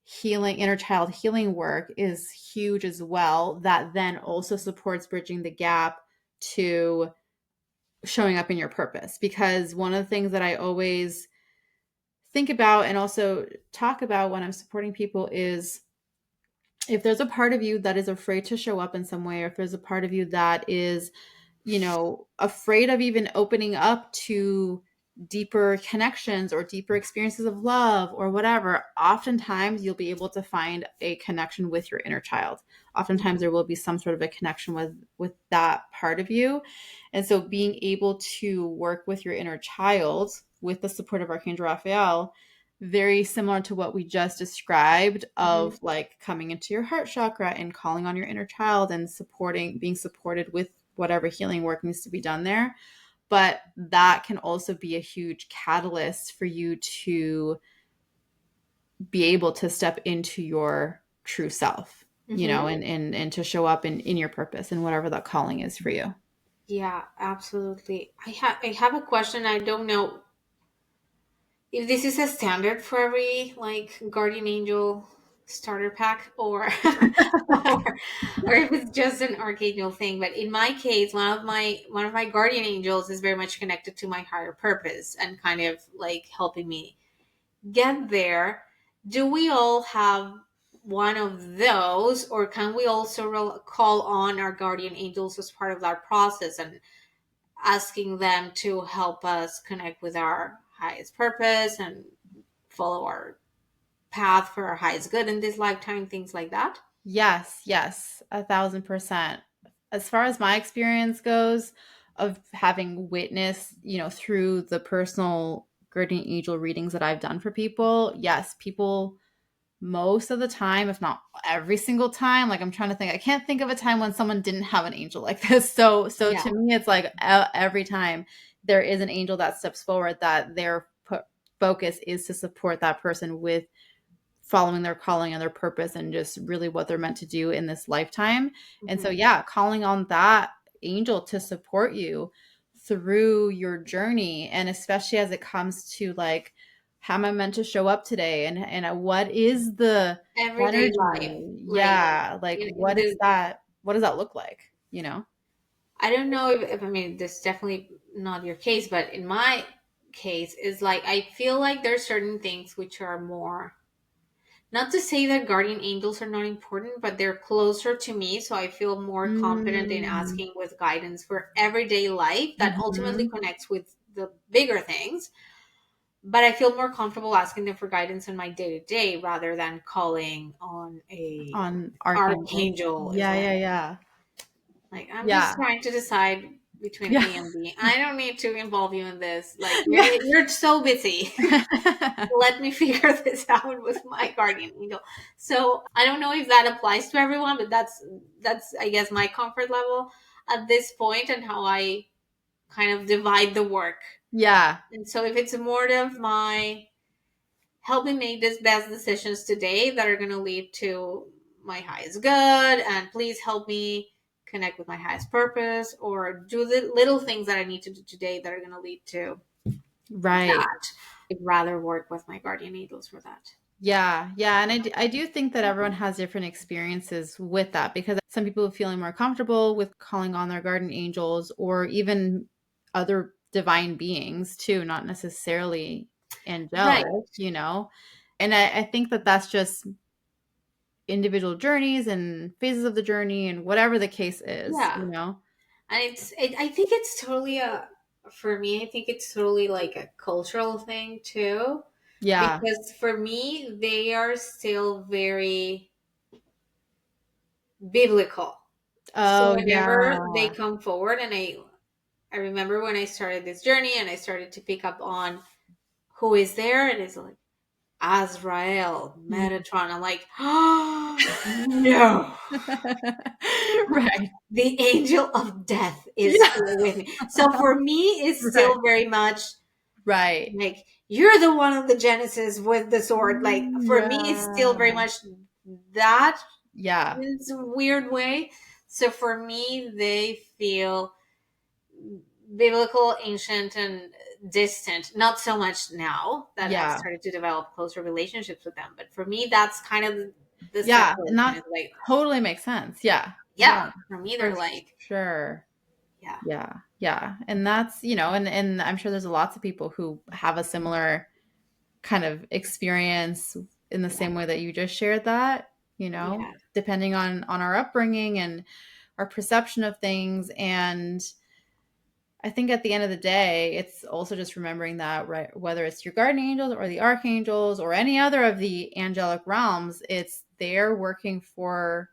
healing, inner child healing work is huge as well. That then also supports bridging the gap to showing up in your purpose. Because one of the things that I always think about and also talk about when I'm supporting people is if there's a part of you that is afraid to show up in some way, or if there's a part of you that is, afraid of even opening up to deeper connections or deeper experiences of love or whatever, oftentimes you'll be able to find a connection with your inner child. Oftentimes there will be some sort of a connection with that part of you. And so being able to work with your inner child with the support of Archangel Raphael, very similar to what we just described of like coming into your heart chakra and calling on your inner child and being supported with whatever healing work needs to be done there. But that can also be a huge catalyst for you to be able to step into your true self, and to show up in your purpose and whatever that calling is for you. Yeah, absolutely. I have a question. I don't know if this is a standard for every like guardian angel starter pack, or if it's just an archangel thing. But in my case, one of my guardian angels is very much connected to my higher purpose and kind of like helping me get there. Do we all have one of those, or can we also call on our guardian angels as part of that process and asking them to help us connect with our highest purpose and follow our path for our highest good in this lifetime, things like that? Yes, 1,000%. As far as my experience goes, of having witnessed, through the personal guardian angel readings that I've done for people, yes, people most of the time, if not every single time, like I'm trying to think, I can't think of a time when someone didn't have an angel like this. So Yeah. to me, it's like every time there is an angel that steps forward, that their focus is to support that person with following their calling and their purpose and just really what they're meant to do in this lifetime. And so, Mhm. yeah, calling on that angel to support you through your journey. And especially as it comes to like, how am I meant to show up today? And what is the Everyday life, energy? like Yeah. Like, in what is the that? What does that look like? You know? I don't know if I mean this is definitely not your case, but in my case is like I feel like there's certain things which are more, not to say that guardian angels are not important, but they're closer to me, so I feel more confident in Mm. asking with guidance for everyday life that ultimately Mhm. connects with the bigger things. But I feel more comfortable asking them for guidance in my day to day rather than calling on a On archangels. archangel. Is Yeah, like yeah, yeah. I'm just Yeah. trying to decide between Yeah. A and B. I don't need to involve you in this. Like Yeah. you're so busy. Let me figure this out with my guardian angel. So I don't know if that applies to everyone, but that's I guess my comfort level at this point and how I kind of divide the work. Yeah. And so if it's more of my help me make these best decisions today that are going to lead to my highest good, and please help me connect with my highest purpose, or do the little things that I need to do today that are going to lead to Right. that. I'd rather work with my guardian angels for that. Yeah, yeah, and I do think that everyone has different experiences with that because some people are feeling more comfortable with calling on their guardian angels or even other divine beings too, not necessarily Right. angelic. And I think that that's just individual journeys and phases of the journey and whatever the case is, Yeah. you know? And I think it's totally for me, I think it's totally like a cultural thing too. Yeah. Because for me, they are still very biblical. So Oh, whenever they yeah. come forward, and I remember when I started this journey and I started to pick up on who is there, and it's like Azrael, Mm. Metatron. I'm like, oh no. Right. The angel of death is Yeah. here with me. So for me, it's Right. still very much Right. like you're the one on the Genesis with the sword. Like for me, it's still very Yeah. much that Yeah. in a weird way. So for me, they feel biblical, ancient, and distant. Not so much now that I've Yeah. started to develop closer relationships with them. But for me, that's kind of the Yeah. And separation. that It's like, totally makes sense. Yeah. Yeah. yeah, for me, For they're like, sure. yeah, Yeah. Yeah. And that's, and I'm sure there's lots of people who have a similar kind of experience in the yeah, same way that you just shared that, yeah, depending on our upbringing and our perception of things. And I think at the end of the day, it's also just remembering that, right, whether it's your guardian angels or the archangels or any other of the angelic realms, it's they're working for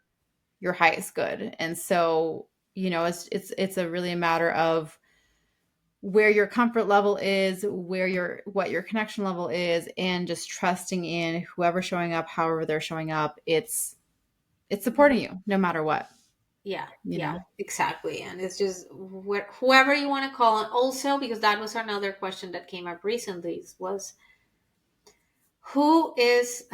your highest good. And so, it's a really a matter of where your comfort level is, what your connection level is, and just trusting in whoever's showing up, however they're showing up. It's supporting you no matter what, yeah, you yeah, know. exactly. And it's just whoever you want to call it. Also, because that was another question that came up recently was who is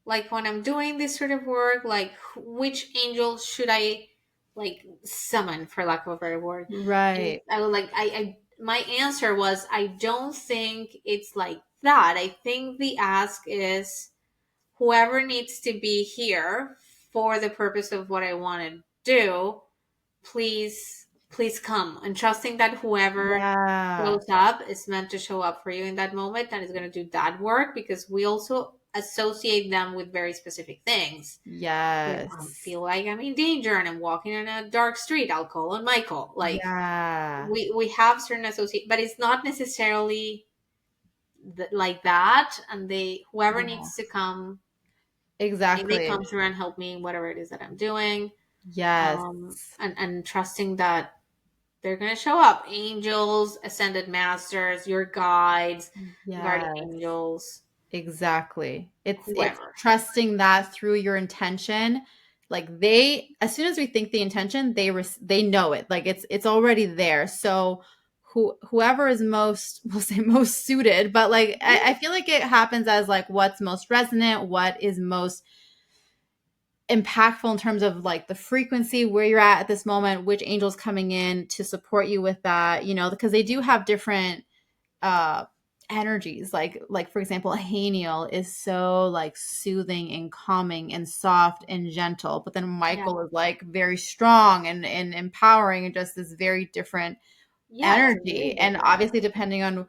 like when I'm doing this sort of work, like which angel should I like summon, for lack of a better word? And Right. I was like, my answer was, I don't think it's like that. I think the ask is whoever needs to be here for the purpose of what I want to do, please come. And trusting that whoever Yeah. shows up is meant to show up for you in that moment and is going to do that work, because we also associate them with very specific things. If I Yes. feel like I'm in danger and I'm walking in a dark street, I'll call on Michael. Like Yeah. we have certain associate, but it's not necessarily like that. And they whoever Yeah. needs to come, may they Exactly. come through and help me whatever it is that I'm doing. Yes. And trusting that they're going to show up. Angels, ascended masters, your guides, guardian Yes. angels, Exactly. It's whoever. trusting that through your intention, like they as soon as we think the intention, they know it. Like it's already there. So whoever is most we'll say most suited, but like I feel like it happens as like what's most resonant, what is most impactful in terms of like the frequency where you're at this moment, which angel's coming in to support you with that, because they do have different uh energies, like for example, Haniel is so like soothing and calming and soft and gentle, but then Yeah. Michael is like very strong and empowering and just this very different Yeah, it's really energy. And different. obviously depending on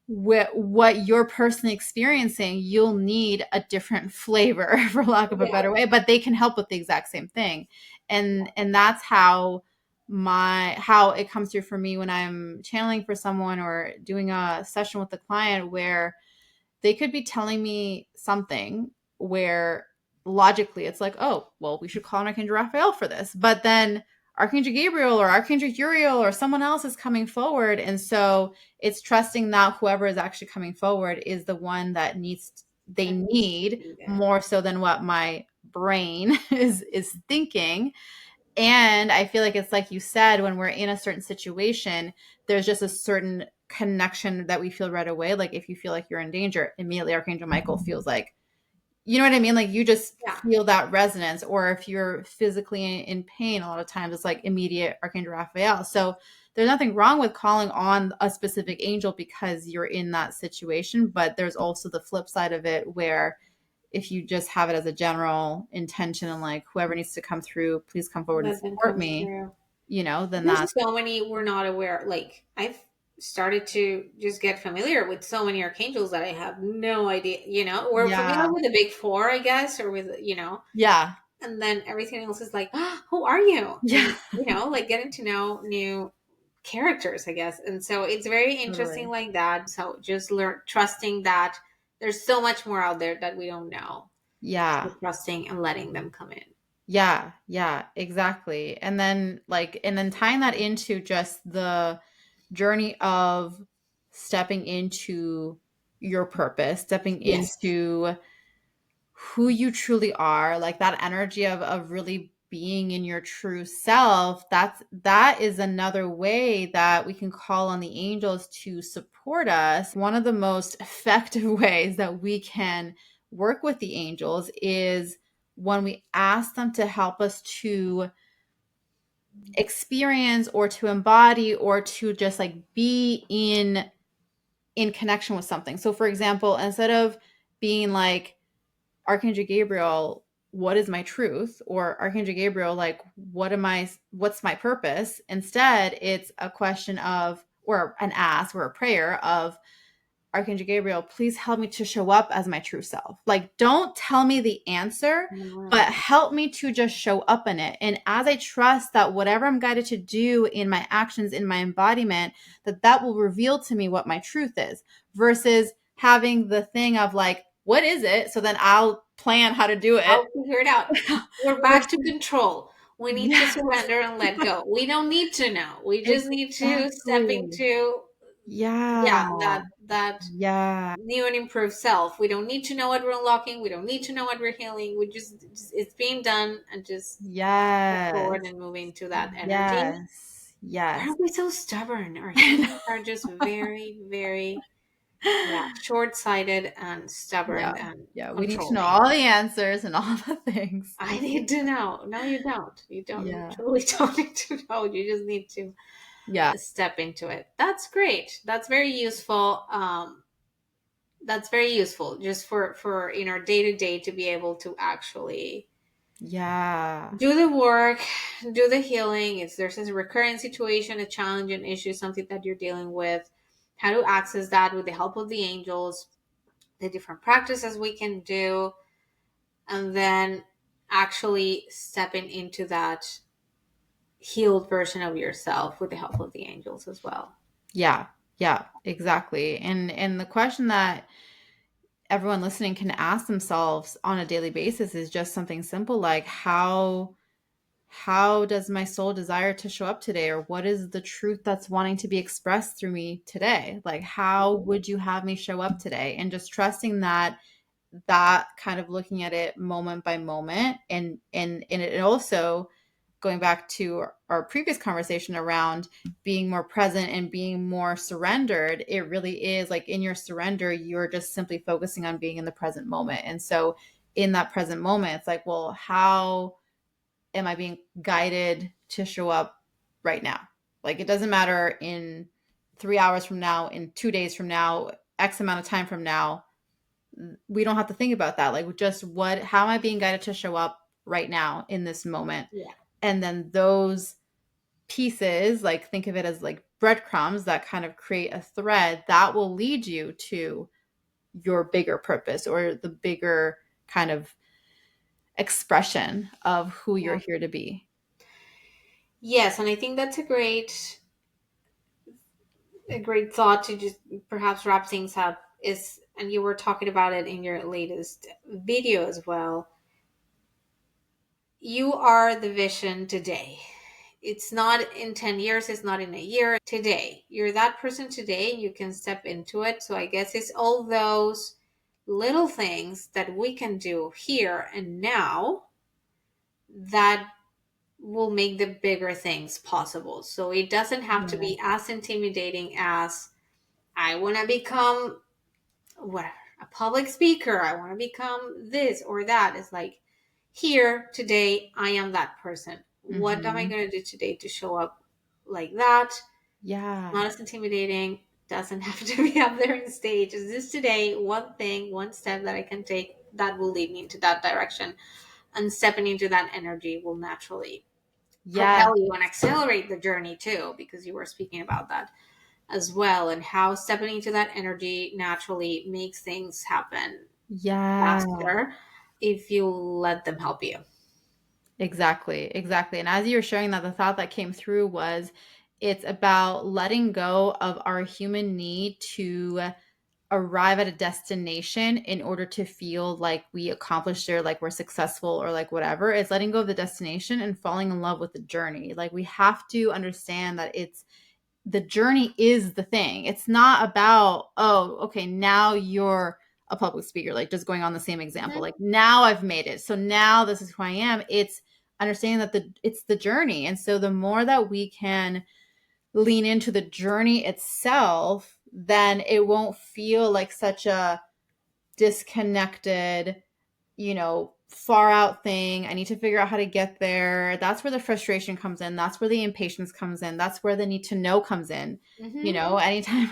what you're personally experiencing, you'll need a different flavor for lack of a Yeah. better way, but they can help with the exact same thing. And that's how it comes through for me when I'm channeling for someone or doing a session with the client, where they could be telling me something where logically it's like, oh, well, we should call on Archangel Raphael for this. But then Archangel Gabriel or Archangel Uriel or someone else is coming forward. And so it's trusting that whoever is actually coming forward is the one they That needs to need be there. more so than what my brain is thinking. And I feel like it's like you said, when we're in a certain situation, there's just a certain connection that we feel right away. Like if you feel like you're in danger, immediately Archangel Michael feels like, you know what I mean? Like you just Yeah. feel that resonance. Or if you're physically in pain, a lot of times it's like immediate Archangel Raphael. So there's nothing wrong with calling on a specific angel because you're in that situation. But there's also the flip side of it, where if you just have it as a general intention and like whoever needs to come through, please come forward and Let them support come me, through. then There's that's so many we're not aware. Like I've started to just get familiar with so many archangels that I have no idea. We're familiar yeah. with the big four, I guess, or with Yeah. and then everything else is like, oh, who are you? Yeah. And like getting to know new characters, I guess. And so it's very interesting like that. So just trusting that there's so much more out there that we don't know. Yeah. So trusting and letting them come in. Yeah, yeah, exactly. And then tying that into just the journey of stepping into your purpose, stepping Yes. into who you truly are, like that energy of really being in your true self. That is another way that we can call on the angels to support us. One of the most effective ways that we can work with the angels is when we ask them to help us to experience or to embody or to just like be in connection with something. So for example, instead of being like, Archangel Gabriel, what is my truth? Or Archangel Gabriel, like, what's my purpose? Instead, it's a question of, or an ask or a prayer of, Archangel Gabriel, please help me to show up as my true self. Like, don't tell me the answer, but help me to just show up in it. And as I trust that whatever I'm guided to do in my actions, in my embodiment, that will reveal to me what my truth is, versus having the thing of like, what is it? So then I'll plan how to do it. I'll figure it out. We're back to control. We need to Yes, surrender and let go. We don't need to know. We just need to step exactly. into, Yeah, yeah, that yeah, new and improved self. We don't need to know what we're unlocking. We don't need to know what we're healing. We just it's being done, and just move yes, forward and move into that energy. yes, Why yes. are we so stubborn? Our I humans know. are just very, very, yeah, short-sighted and Yeah. stubborn and Yeah. We need to know controlling. all the answers and all the things. I need to know. No, you don't. You don't. You Yeah. truly don't need to know. You just need to Yeah. step into it. That's great. That's very useful. That's very useful just for in our day to day to be able to actually Yeah. do the work, do the healing. If there's a recurrent situation, a challenge, an issue, something that you're dealing with, how to access that with the help of the angels, the different practices we can do, and then actually stepping into that healed version of yourself with the help of the angels as well. Yeah. Yeah. Exactly. And the question that everyone listening can ask themselves on a daily basis is just something simple like how does my soul desire to show up today, or what is the truth that's wanting to be expressed through me today? Like how would you have me show up today? And just trusting that kind of looking at it moment by moment, and it also going back to our previous conversation around being more present and being more surrendered. It really is like in your surrender you're just simply focusing on being in the present moment. And so in that present moment it's like, well, how am I being guided to show up right now? Like it doesn't matter in 3 hours from now, in 2 days from now, x amount of time from now. We don't have to think about that. Like just how am I being guided to show up right now in this moment? Yeah. And then those pieces, like think of it as like breadcrumbs that kind of create a thread that will lead you to your bigger purpose or the bigger kind of expression of who you're Yeah. here to be. Yes, and I think that's a great thought to just perhaps wrap things up is, and you were talking about it in your latest video as well. You are the vision today. It's not in 10 years, it's not in a year. Today, you're that person today, and you can step into it. So I guess it's all those little things that we can do here and now that will make the bigger things possible. So it doesn't have to Yeah. be as intimidating as, I want to become whatever, a public speaker, I want to become this or that. It's like, here today I am that person. What am I Mm-hmm. going to do today to show up like that? Yeah. Not as intimidating, doesn't have to be up there in stage. Is this today one thing, one step that I can take that will lead me into that direction? And stepping into that energy will naturally Yeah. propel you and accelerate the journey too, because you were speaking about that as well, and how stepping into that energy naturally makes things happen Yeah. faster if you let them help you. Exactly. Exactly. And as you were sharing that, the thought that came through was it's about letting go of our human need to arrive at a destination in order to feel like we accomplished it, or like we're successful, or like whatever. It's letting go of the destination and falling in love with the journey. Like, we have to understand that it's the journey is the thing. It's not about, oh, okay, now you're a public speaker, like just going on the same example. Like, now I've made it. So now this is who I am. It's understanding that it's the journey. And so the more that we can lean into the journey itself, then it won't feel like such a disconnected, far out thing. I need to figure out how to get there. That's where the frustration comes in. That's where the impatience comes in. That's where the need to know comes in. Anytime,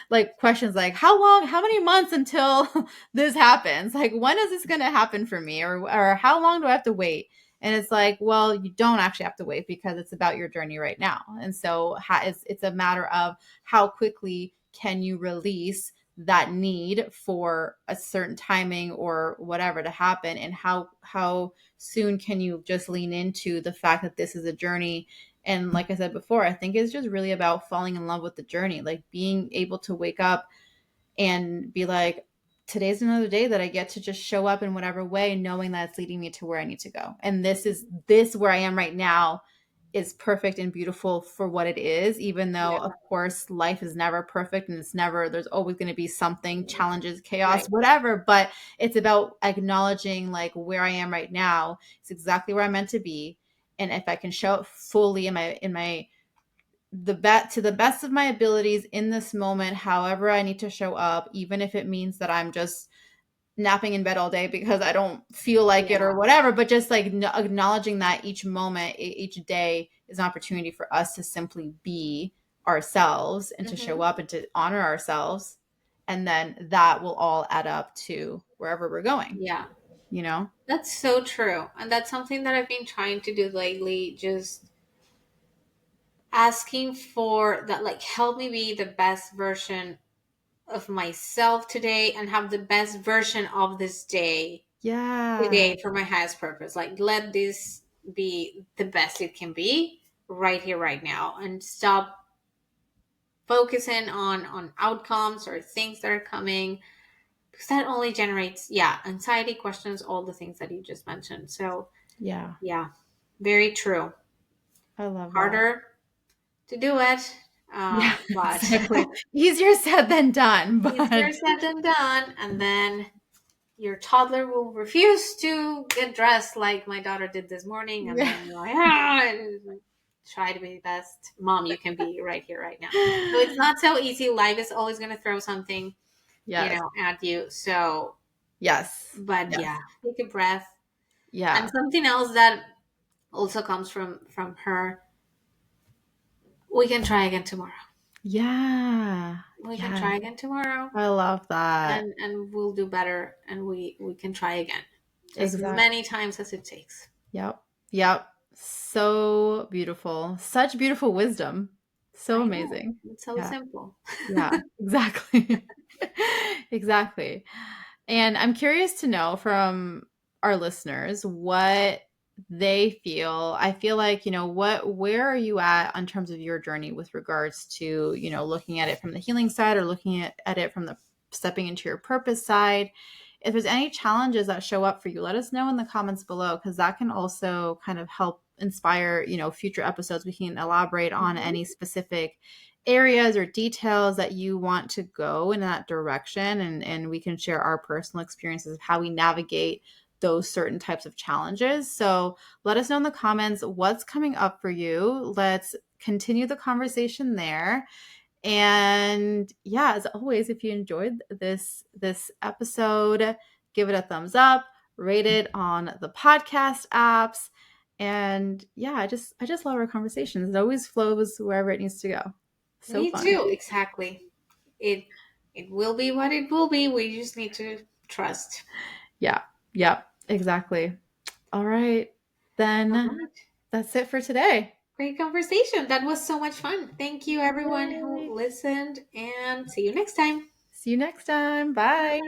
like, questions like, how many months until this happens? Like, when is this going to happen for me? Or how long do I have to wait? And it's like, well, you don't actually have to wait, because it's about your journey right now. And so it's a matter of how quickly can you release that need for a certain timing or whatever to happen, and how soon can you just lean into the fact that this is a journey. And like I said before, I think it's just really about falling in love with the journey, like being able to wake up and be like, today's another day that I get to just show up in whatever way, knowing that it's leading me to where I need to go. And this where I am right now is perfect and beautiful for what it is, even though, of course, life is never perfect, and there's always going to be something, challenges, chaos, whatever. But it's about acknowledging, like, where I am right now is exactly where I'm meant to be. And if I can show up fully to the best of my abilities in this moment, however I need to show up, even if it means that I'm just napping in bed all day because I don't feel like it or whatever, but just like acknowledging that each moment, each day is an opportunity for us to simply be ourselves and to show up and to honor ourselves. And then that will all add up to wherever we're going. Yeah. You know? That's so true. And that's something that I've been trying to do lately, just asking for that, like, help me be the best version of myself today and have the best version of this day today for my highest purpose. Like, let this be the best it can be right here, right now, and stop focusing on outcomes or things that are coming, because that only generates anxiety, questions, all the things that you just mentioned. So yeah, very true. I love Harder to do it, but exactly. Easier said than done, but easier said than done. And then your toddler will refuse to get dressed like my daughter did this morning, and then you're like, try to be the best mom you can be right here, right now. So it's not so easy. Life is always going to throw something, at you. So but take a breath. And something else that also comes from her: we can try again tomorrow. We can try again tomorrow. I love that. And we'll do better, and we can try again as many times as it takes. Yep. So beautiful. Such beautiful wisdom. So amazing. It's so simple. Exactly. Exactly. And I'm curious to know from our listeners what they feel. I feel like, where are you at in terms of your journey with regards to, looking at it from the healing side, or looking at it from the stepping into your purpose side? If there's any challenges that show up for you, let us know in the comments below, because that can also kind of help inspire, future episodes. We can elaborate on any specific areas or details that you want to go in that direction, and we can share our personal experiences of how we navigate those certain types of challenges. So let us know in the comments what's coming up for you. Let's continue the conversation there. And as always, if you enjoyed this episode, give it a thumbs up, rate it on the podcast apps. And I just love our conversations. It always flows wherever it needs to go. So Me fun. too, exactly. It will be what it will be. We just need to trust. Yeah, exactly. All right. Then that's it for today. Great conversation. That was so much fun. Thank you, everyone who listened, and see you next time. See you next time. Bye.